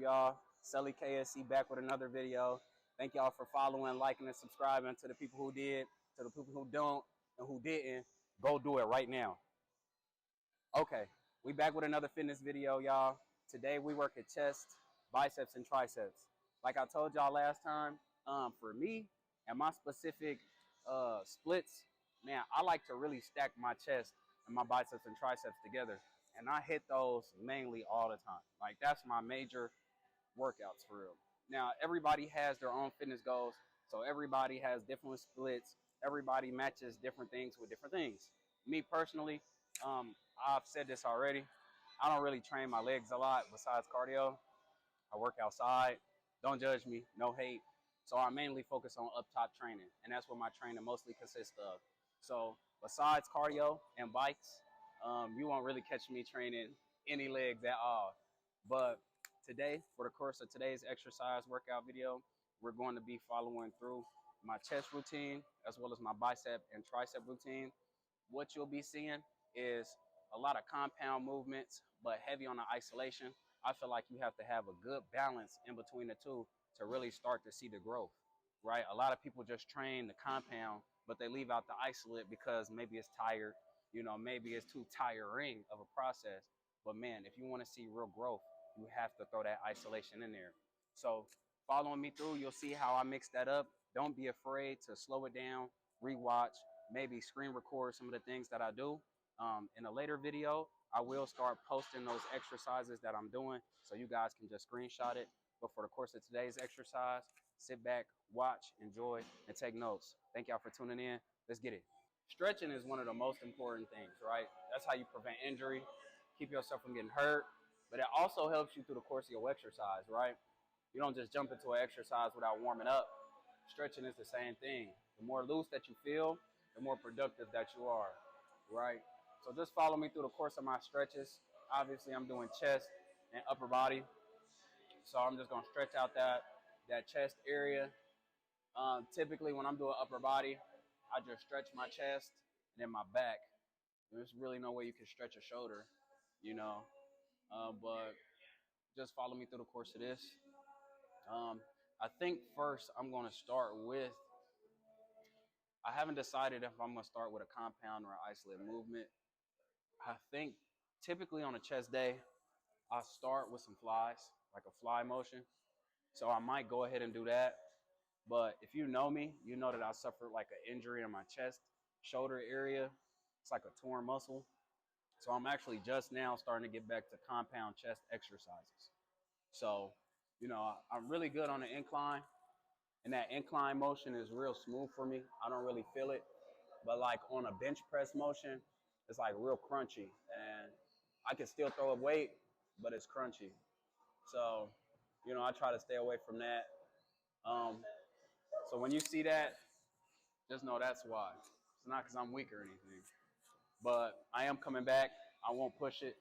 y'all? Sully KSC back with another video. Thank y'all for following, liking, and subscribing. To the people who did, to the people who don't, and who didn't, go do it right now. Okay, we back with another fitness video, y'all. Today we work at chest, biceps, and triceps. Like I told y'all last time, for me and my specific splits, man, I like to really stack my chest and my biceps and triceps together. And I hit those mainly all the time. Like, that's my major workouts for real. Now, everybody has their own fitness goals, so everybody has different splits. Everybody matches different things with different things. Me personally, I've said this already. I don't really train my legs a lot besides cardio. I work outside. Don't judge me, no hate. So I mainly focus on up top training, and that's what my training mostly consists of. So besides cardio and bikes, you won't really catch me training any legs at all. But today, for the course of today's exercise workout video, we're going to be following through my chest routine as well as my bicep and tricep routine. What you'll be seeing is a lot of compound movements, but heavy on the isolation. I feel like you have to have a good balance in between the two to really start to see the growth, right? A lot of people just train the compound, but they leave out the isolate because maybe it's tired, maybe it's too tiring of a process. But man, if you want to see real growth, you have to throw that isolation in there. So following me through, you'll see how I mix that up. Don't be afraid to slow it down, rewatch, maybe screen record some of the things that I do. In a later video, I will start posting those exercises that I'm doing so you guys can just screenshot it. But for the course of today's exercise, sit back, watch, enjoy, and take notes. Thank y'all for tuning in. Let's get it. Stretching is one of the most important things, right? That's how you prevent injury, keep yourself from getting hurt, but it also helps you through the course of your exercise, right? You don't just jump into an exercise without warming up. Stretching is the same thing. The more loose that you feel, the more productive that you are, right? So just follow me through the course of my stretches. Obviously, I'm doing chest and upper body. So I'm just going to stretch out that chest area. Typically, when I'm doing upper body, I just stretch my chest and then my back. There's really no way you can stretch a shoulder, but just follow me through the course of this. I think first I'm going to start with, I haven't decided if I'm going to start with a compound or an isolate movement. I think typically on a chest day, I start with some flies, like a fly motion. So I might go ahead and do that. But if you know me, you know that I suffered like an injury in my chest, shoulder area. It's like a torn muscle. So I'm actually just now starting to get back to compound chest exercises. So, I'm really good on the incline. And that incline motion is real smooth for me. I don't really feel it. But like on a bench press motion, it's like real crunchy. And I can still throw a weight, but it's crunchy. So, I try to stay away from that. So when you see that, just know that's why. It's not because I'm weak or anything. But I am coming back. I won't push it.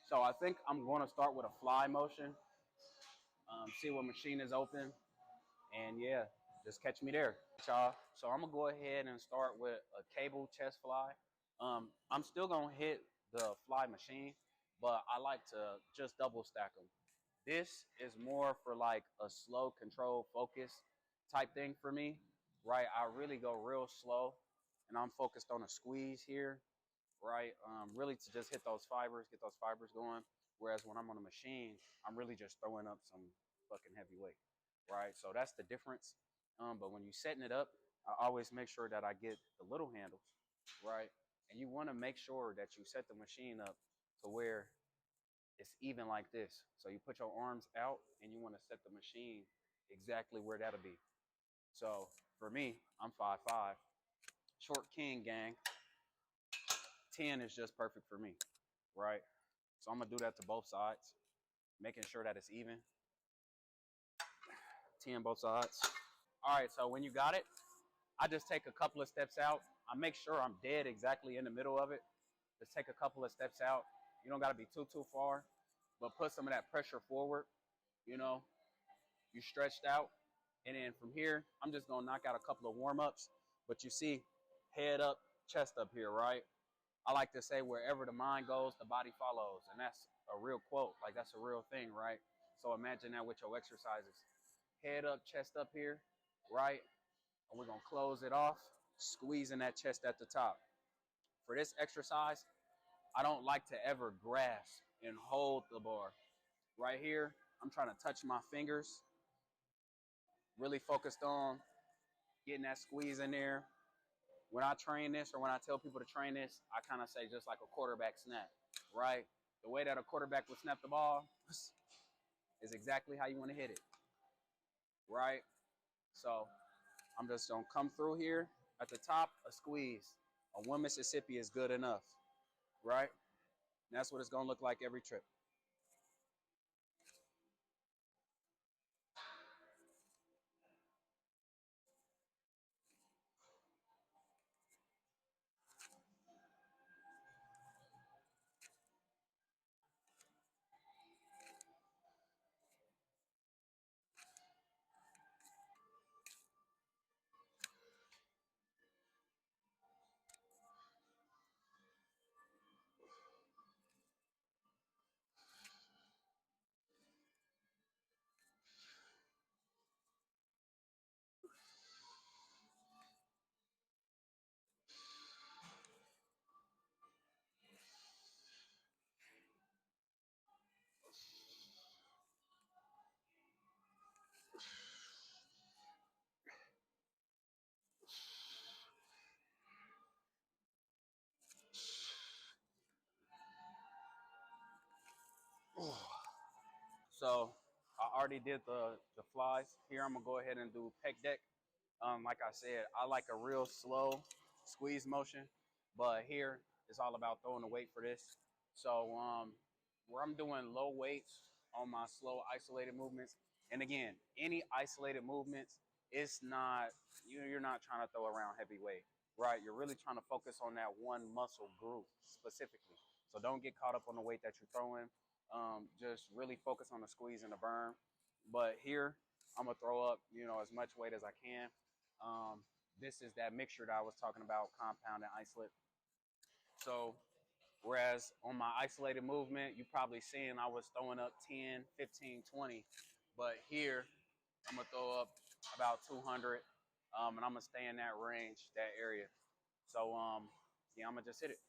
So I think I'm going to start with a fly motion. See what machine is open. And yeah, just catch me there, y'all. So I'm going to go ahead and start with a cable chest fly. I'm still going to hit the fly machine, but I like to just double stack them. This is more for like a slow, controlled, focus type thing for me, right? I really go real slow, and I'm focused on a squeeze here, right? Really to just hit those fibers, get those fibers going. Whereas when I'm on a machine, I'm really just throwing up some fucking heavy weight, right? So that's the difference. But when you're setting it up, I always make sure that I get the little handles, right? And you want to make sure that you set the machine up to where it's even like this. So you put your arms out and you want to set the machine exactly where that'll be. So for me, I'm 5'5", short king gang. 10 is just perfect for me, right? So I'm gonna do that to both sides, making sure that it's even. 10 both sides. All right, so when you got it, I just take a couple of steps out. I make sure I'm dead exactly in the middle of it. Just take a couple of steps out. You don't gotta be too far, but put some of that pressure forward. You stretched out. And then from here, I'm just gonna knock out a couple of warm-ups. But you see, head up, chest up here, right? I like to say wherever the mind goes, the body follows. And that's a real quote. Like that's a real thing, right? So imagine that with your exercises. Head up, chest up here, right? And we're gonna close it off, squeezing that chest at the top. For this exercise, I don't like to ever grasp and hold the bar. Right here, I'm trying to touch my fingers, really focused on getting that squeeze in there. When I train this or when I tell people to train this, I kind of say just like a quarterback snap, right? The way that a quarterback would snap the ball is exactly how you want to hit it, right? So I'm just gonna come through here at the top, a squeeze. A 1 Mississippi is good enough, right? And that's what it's gonna look like every trip. So I already did the flies. Here I'm gonna go ahead and do pec deck. Like I said, I like a real slow squeeze motion, but here it's all about throwing the weight for this. So where I'm doing low weights on my slow isolated movements, and again, any isolated movements, it's not you're not trying to throw around heavy weight, right? You're really trying to focus on that one muscle group specifically. So don't get caught up on the weight that you're throwing. Just really focus on the squeeze and the burn. But here, I'm gonna throw up, as much weight as I can. This is that mixture that I was talking about, compound and isolate. So whereas on my isolated movement, you probably seeing I was throwing up 10, 15, 20. But here, I'm going to throw up about 200, and I'm going to stay in that range, that area. So, yeah, I'm going to just hit it.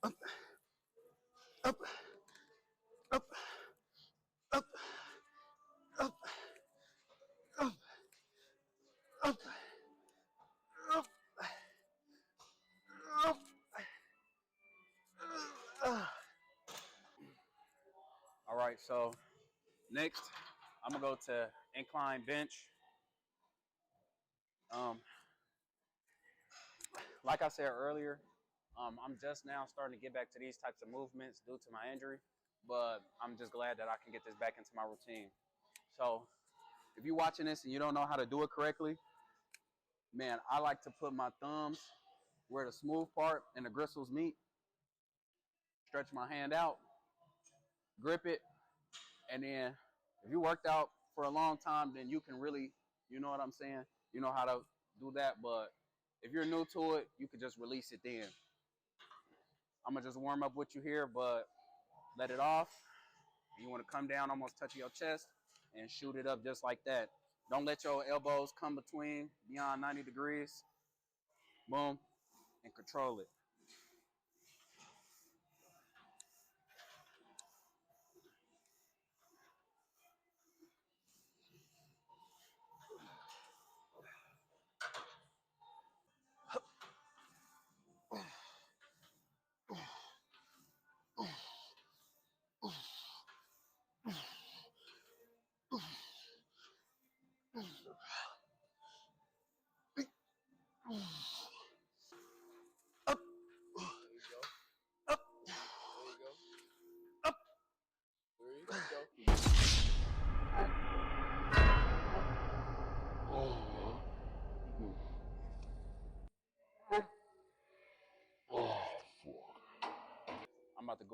Up, up, up, up, up, up, up, up. All right, so next, I'm gonna go to incline bench. Um, like I said earlier, I'm just now starting to get back to these types of movements due to my injury, but I'm just glad that I can get this back into my routine. So if you're watching this and you don't know how to do it correctly, man, I like to put my thumbs where the smooth part and the gristles meet, stretch my hand out, grip it, and then if you worked out for a long time, then you can really, you know what I'm saying? You know how to do that, but if you're new to it, you could just release it then. I'm gonna just warm up with you here, but let it off. You wanna come down, almost touching your chest, and shoot it up just like that. Don't let your elbows come between beyond 90 degrees. Boom, and control it.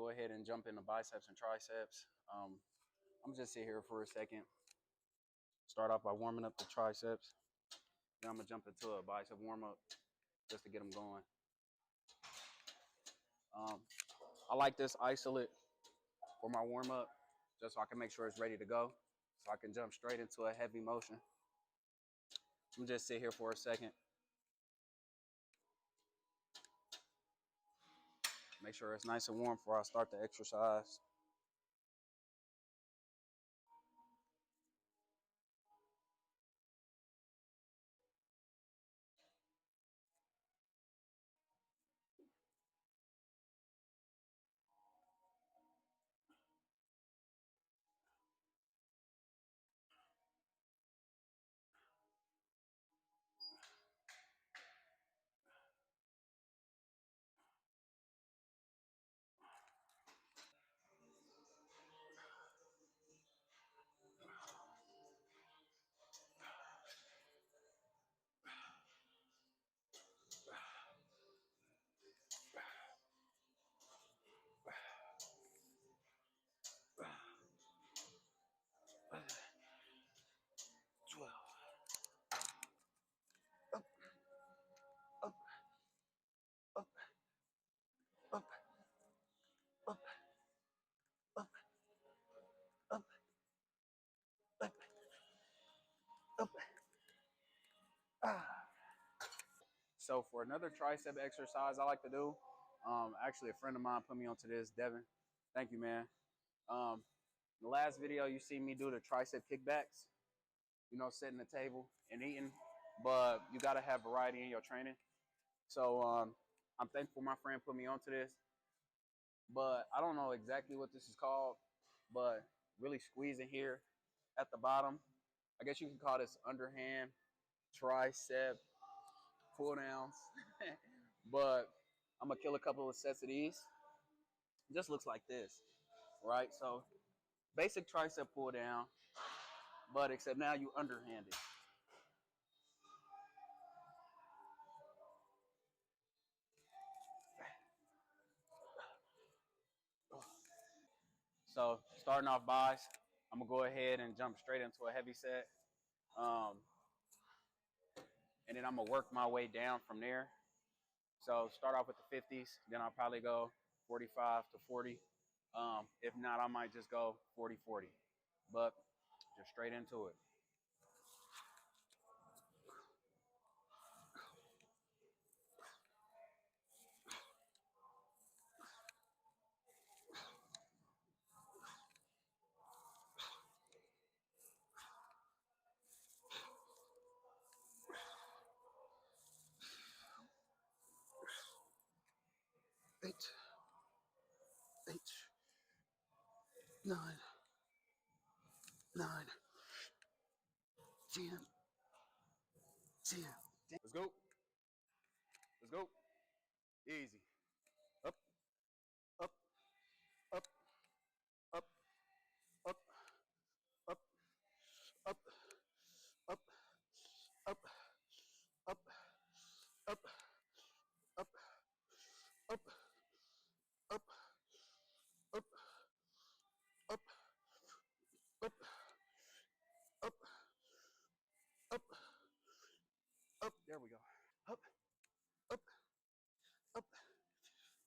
go ahead and jump into biceps and triceps. I'm just sit here for a second. Start off by warming up the triceps. Then I'm gonna jump into a bicep warm up just to get them going. I like this isolate for my warm up, just so I can make sure it's ready to go, so I can jump straight into a heavy motion. I'm just sit here for a second. Make sure it's nice and warm before I start the exercise. So for another tricep exercise I like to do, actually a friend of mine put me onto this, Devin. Thank you, man. Um, the last video you see me do the tricep kickbacks, setting the table and eating, but you gotta have variety in your training. So I'm thankful my friend put me onto this, but I don't know exactly what this is called, but really squeezing here at the bottom. I guess you can call this underhand tricep pull downs, but I'm gonna kill a couple of sets of these. It just looks like this, right? So basic tricep pull down, but except now you underhanded. So starting off buys, I'm gonna go ahead and jump straight into a heavy set, and then I'm gonna work my way down from there. So start off with the 50s, then I'll probably go 45 to 40. If not, I might just go 40-40, but just straight into it. Eight, 9, 9, 10, 10. Let's go. Let's go. Easy. Up, up, up, up, up, up, up, up, up, up, up, up, up, up, up, up, up, up, up, up. There we go. Up, up, up, up,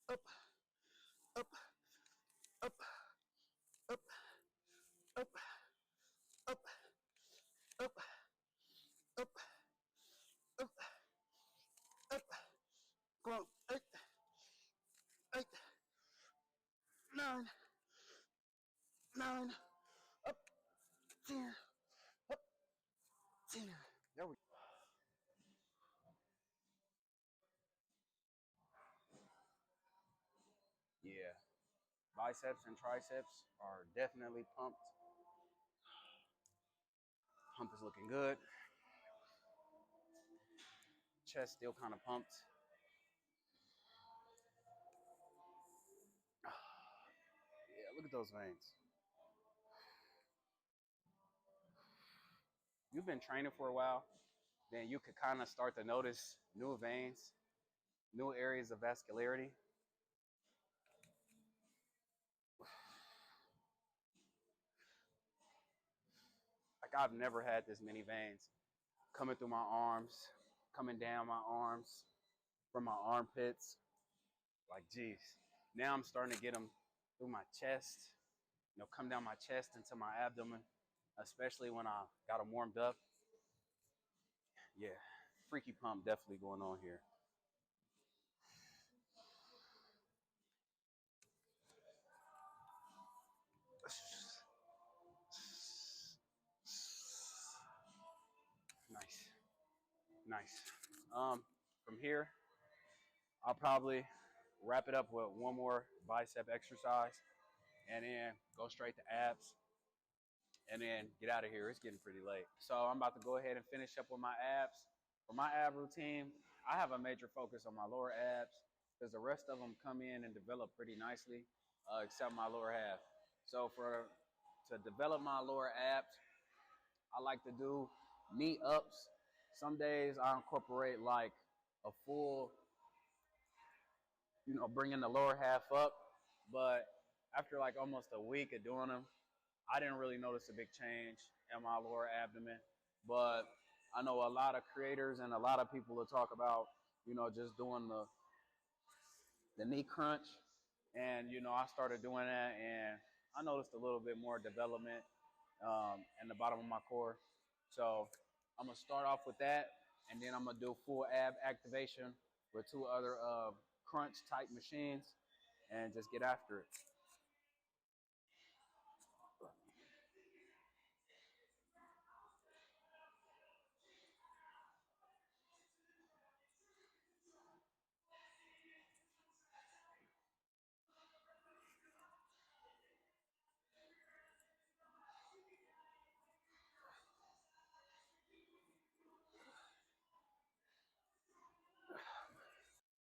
up, up, up, up, up, up, up, up, up. Come on. 8, 8, 9, 9, up, 10, up, 10. There we go. Yeah. Biceps and triceps are definitely pumped. Hump is looking good. Chest still kind of pumped. Yeah, look at those veins. You've been training for a while, then you could kind of start to notice new veins, new areas of vascularity. I've never had this many veins coming through my arms, coming down my arms, from my armpits. Like, geez. Now I'm starting to get them through my chest, come down my chest into my abdomen, especially when I got them warmed up. Yeah, freaky pump definitely going on here. Nice, nice. From here, I'll probably wrap it up with one more bicep exercise and then go straight to abs and then get out of here. It's getting pretty late. So I'm about to go ahead and finish up with my abs. For my ab routine, I have a major focus on my lower abs because the rest of them come in and develop pretty nicely, except my lower half. So to develop my lower abs, I like to do knee ups. Some days I incorporate like a full, bringing the lower half up. But after like almost a week of doing them, I didn't really notice a big change in my lower abdomen. But I know a lot of creators and a lot of people will talk about, just doing the knee crunch. And, I started doing that and I noticed a little bit more development in the bottom of my core. So I'm gonna start off with that, and then I'm gonna do full ab activation with two other crunch type machines, and just get after it.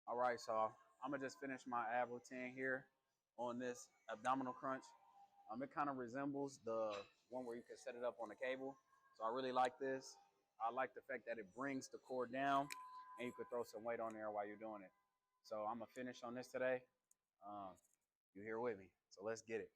All right, so I'm gonna just finish my ab routine here on this abdominal crunch. It kind of resembles the one where you can set it up on the cable. So I really like this. I like the fact that it brings the core down and you could throw some weight on there while you're doing it. So I'm gonna finish on this today. You here with me? So let's get it.